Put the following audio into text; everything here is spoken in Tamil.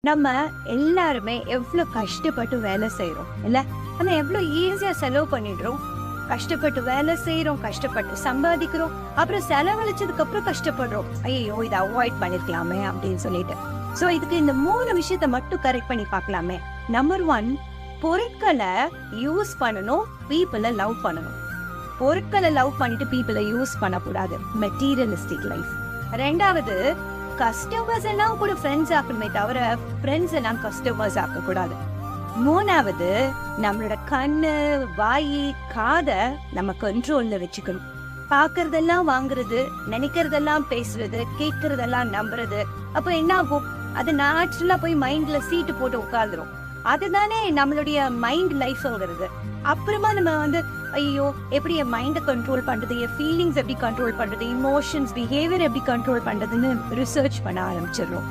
நம்ம எல்லாருமே எவ்வளவு கஷ்டப்பட்டு வேலை செய்யறோம் இல்ல, ஆனா எவ்வளவு ஈஸியா செலவு பண்ணிடுறோம். கஷ்டப்பட்டு வேலை செய்யறோம், கஷ்டப்பட்டு சம்பாதிக்கிறோம், அப்புறம் செலவழிச்சதுக்கு அப்புறம் கஷ்டப்படுறோம். ஐயோ இதை அவாய்ட் பண்ணிருக்கலாமே அப்படின்னு சொல்லிட்டு. சோ இதுக்கு இந்த 3 விஷயத்த மட்டும் கரெக்ட் பண்ணி பார்க்கலாமே. நம்பர் 1, பொருட்களை யூஸ் பண்ணணும், பீப்புளை லவ் பண்ணணும். பொருட்களை லவ் பண்ணிட்டு பீப்புளை யூஸ் பண்ணக்கூடாது, மெட்டீரியலிஸ்டிக் லைஃப். 2வது, கஸ்டமர்ஸ் எல்லாம் கூட ஃப்ரெண்ட்ஸ் ஆக்கணுமே தவிர ஃப்ரெண்ட்ஸ் எல்லாம் கஸ்டமர்ஸ் ஆக்க கூடாது. 3வது, நம்மளோட கண்ணு, வாய், காதை நம்ம கண்ட்ரோல்ல வச்சுக்கணும். பாக்குறதெல்லாம் வாங்குறது, நினைக்கிறதெல்லாம் பேசுறது, கேட்கறதெல்லாம் நம்புறது. அப்ப என்ன ஆகும்? அது நேச்சுரலா போய் மைண்ட்ல சீட்டு போட்டு உட்கார்ந்துரும். அதுதானே நம்மளுடைய மைண்ட் லைஃப்ங்கிறது. அப்புறமா நம்ம ஐயோ எப்படி என் மைண்டை கண்ட்ரோல் பண்றது, என் ஃபீலிங்ஸ் எப்படி கண்ட்ரோல் பண்றது, இமோஷன்ஸ், பிஹேவியர் எப்படி கண்ட்ரோல் பண்றதுன்னு ரிசர்ச் பண்ண ஆரம்பிச்சிடறோம்.